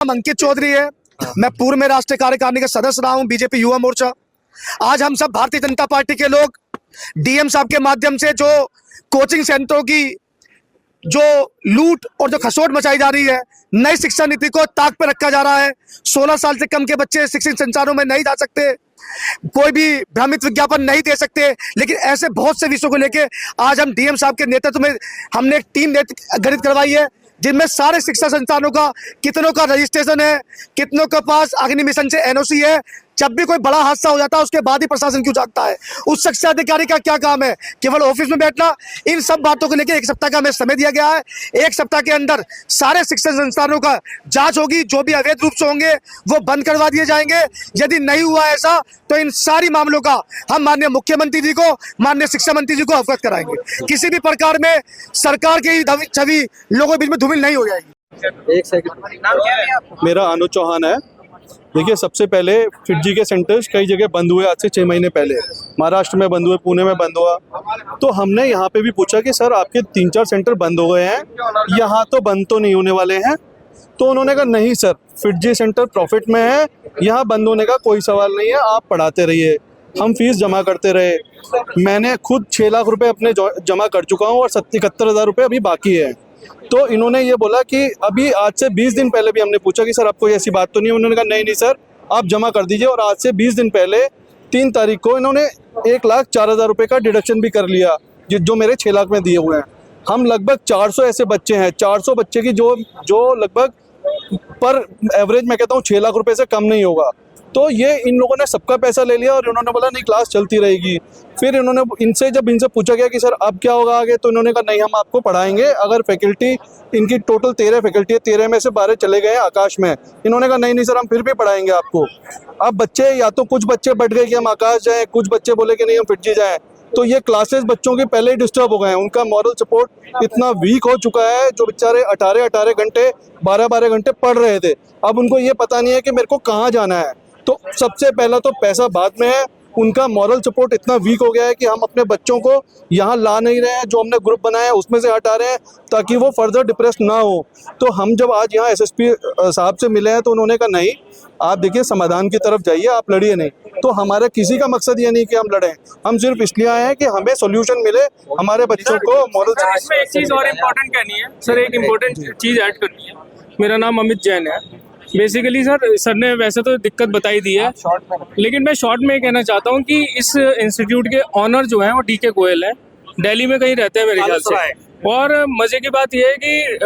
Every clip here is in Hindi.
नाम अंकित चौधरी है। मैं पूर्व में राष्ट्रीय कार्यकारिणी का सदस्य रहा हूं, बीजेपी युवा मोर्चा। आज हम सब भारतीय जनता पार्टी के लोग डीएम साहब के माध्यम से जो कोचिंग सेंटरों की जो लूट और जो खसोट मचाई जा रही है, नई शिक्षा नीति को ताक पे रखा जा रहा है। 16 साल से कम के बच्चे शिक्षण संस्थानों में नहीं जा सकते, कोई भी भ्रमित विज्ञापन नहीं दे सकते। लेकिन ऐसे बहुत से विषयों को लेके आज हम डीएम साहब के नेतृत्व में हमने एक टीम गठित करवाई है, जिनमें सारे शिक्षा संस्थानों का, कितनों का रजिस्ट्रेशन है, कितनों के पास अग्नि मिशन से एनओसी है। जब भी कोई बड़ा हादसा हो जाता है उसके बाद ही प्रशासन क्यों जागता है? उस शिक्षा अधिकारी का क्या काम है? केवल ऑफिस में बैठना? इन सब बातों को लेकर 1 सप्ताह का हमें समय दिया गया है। 1 सप्ताह के अंदर सारे शिक्षण संस्थानों का जांच होगी, जो भी अवैध रूप से होंगे वो बंद करवा दिए जाएंगे। यदि नहीं हुआ ऐसा तो इन सारी मामलों का हम माननीय मुख्यमंत्री जी को, माननीय शिक्षा मंत्री जी को अवगत कराएंगे। किसी भी प्रकार में सरकार की छवि लोगों के बीच में धूमिल नहीं हो जाएगी। 1 सेकंड। मेरा अनुज चौहान है। देखिए, सबसे पहले फिटजी के सेंटर्स कई जगह बंद हुए, आज से 6 महीने पहले महाराष्ट्र में बंद हुए, पुणे में बंद हुआ। तो हमने यहाँ पे भी पूछा कि सर आपके 3-4 सेंटर बंद हो गए हैं, यहाँ तो बंद तो नहीं होने वाले हैं। तो उन्होंने कहा नहीं सर, फिटजी सेंटर प्रॉफिट में है, यहाँ बंद होने का कोई सवाल नहीं है, आप पढ़ाते रहिए। हम फीस जमा करते रहे। मैंने खुद 6 लाख रुपए अपने जमा कर चुका हूँ और 71,000 रुपये अभी बाकी है। तो इन्होंने ये बोला कि अभी आज से 20 दिन पहले भी हमने पूछा कि सर आपको ऐसी बात तो नहीं है? उन्होंने कहा नहीं सर, आप जमा कर दीजिए। और आज से 20 दिन पहले 3 तारीख को इन्होंने 1,04,000 रुपये का डिडक्शन भी कर लिया, जो मेरे 6 लाख में दिए हुए हैं। हम लगभग 400 ऐसे बच्चे हैं, 400 बच्चे की जो लगभग पर एवरेज मैं कहता हूँ 6 लाख रुपये से कम नहीं होगा। तो ये इन लोगों ने सबका पैसा ले लिया और इन्होंने बोला नहीं क्लास चलती रहेगी। फिर जब इनसे पूछा गया कि सर अब क्या होगा आगे, तो इन्होंने कहा नहीं हम आपको पढ़ाएंगे। अगर फैकल्टी, इनकी टोटल 13 फैकल्टी है, 13 में से 12 चले गए आकाश में। इन्होंने कहा नहीं सर हम फिर भी पढ़ाएंगे आपको। अब बच्चे, या तो कुछ बच्चे बढ़ गए कि हम आकाश जाएँ, कुछ बच्चे बोले कि नहीं हम फिटजी जाएँ। तो ये क्लासेस बच्चों के पहले ही डिस्टर्ब हो गए हैं। उनका मॉरल सपोर्ट इतना वीक हो चुका है, जो बेचारे 18 घंटे 12 घंटे पढ़ रहे थे, अब उनको ये पता नहीं है कि मेरे को कहाँ जाना है। तो सबसे पहला तो पैसा बाद में है। उनका मॉरल सपोर्ट इतना वीक हो गया है कि हम अपने बच्चों को यहाँ ला नहीं रहे हैं। जो हमने ग्रुप बनाया है उसमें से हटा रहे हैं ताकि वो फर्दर डिप्रेस ना हो। तो हम जब आज यहाँ एसएसपी साहब से मिले हैं तो उन्होंने कहा नहीं, आप देखिए समाधान की तरफ जाइए, आप लड़िए नहीं। तो हमारा किसी का मकसद ये नहीं कि हम लड़ें, हम सिर्फ इसलिए आए हैं कि हमें सोल्यूशन मिले, हमारे बच्चों को मॉरल। इसमें एक चीज़ और इम्पोर्टेंट कहनी है सर, एक इम्पोर्टेंट चीज़ ऐड करनी है। मेरा नाम अमित जैन है। बेसिकली सर ने वैसे तो दिक्कत बताई दी है, लेकिन मैं शॉर्ट में कहना चाहता हूँ कि इस इंस्टीट्यूट के ऑनर जो हैं वो डीके गोयल हैं, दिल्ली में कहीं रहते हैं मेरे ख्याल से। और मजे की बात यह है कि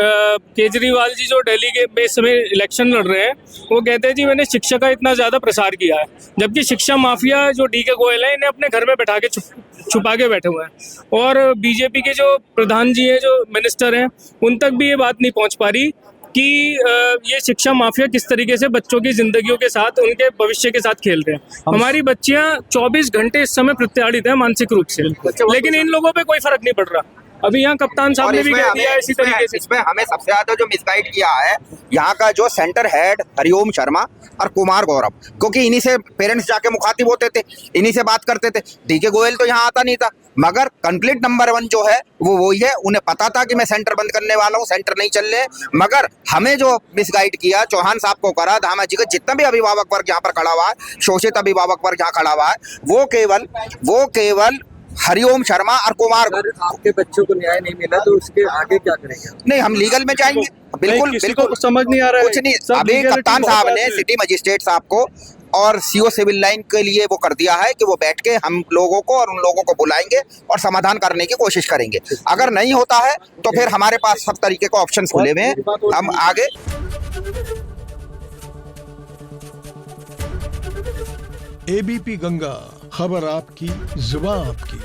केजरीवाल जी जो दिल्ली के इस समय इलेक्शन लड़ रहे हैं, वो कहते हैं जी मैंने शिक्षा का इतना ज़्यादा प्रसार किया है, जबकि शिक्षा माफिया जो डीके गोयल है इन्हें अपने घर में बैठा के छुपा के बैठे हुए हैं। और बीजेपी के जो प्रधान जी हैं, जो मिनिस्टर हैं, उन तक भी ये बात नहीं पहुँच पा रही कि ये शिक्षा माफिया किस तरीके से बच्चों की जिंदगियों के साथ, उनके भविष्य के साथ खेल रहे हैं। हमारी बच्चियां 24 घंटे इस समय प्रत्याड़ित हैं मानसिक रूप से, लेकिन इन लोगों पे कोई फर्क नहीं पड़ रहा। अभी यहाँ कप्तान साहब ने भी कह दिया इसी तरीके से। इसमें हमें सबसे ज्यादा जो मिसगाइड किया है यहाँ का जो सेंटर हेड हरिओम शर्मा और कुमार गौरव, क्योंकि इन्हीं से पेरेंट्स जाके मुखातिब होते थे, इन्हीं से बात करते थे। डीके गोयल तो यहाँ आता नहीं था, मगर कंप्लीट नंबर 1 जो है वो वही है। उन्हें पता था कि मैं सेंटर बंद करने वाला हूँ, सेंटर नहीं चल रहे, मगर हमें जो मिसगाइड किया चौहान साहब को करा, धामा जी का जितना भी अभिभावक वर्ग यहाँ पर खड़ा हुआ है, शोषित अभिभावक वर्ग यहाँ खड़ा हुआ है, वो केवल हरिओम शर्मा और कुमार। आपके बच्चों को न्याय नहीं मिला तो उसके आगे क्या करेंगे? नहीं, हम लीगल में जाएंगे। बिल्कुल समझ नहीं आ रहा है कुछ नहीं। अभी कप्तान साहब ने सिटी मजिस्ट्रेट साहब को और सीओ सिविल लाइन के लिए वो कर दिया है कि वो बैठ के हम लोगों को और उन लोगों को बुलाएंगे और समाधान करने की कोशिश करेंगे। अगर नहीं होता है तो फिर हमारे पास सब तरीके के ऑप्शंस खुले हुए हैं, हम आगे। एबीपी गंगा, खबर आपकी, जुबान आपकी।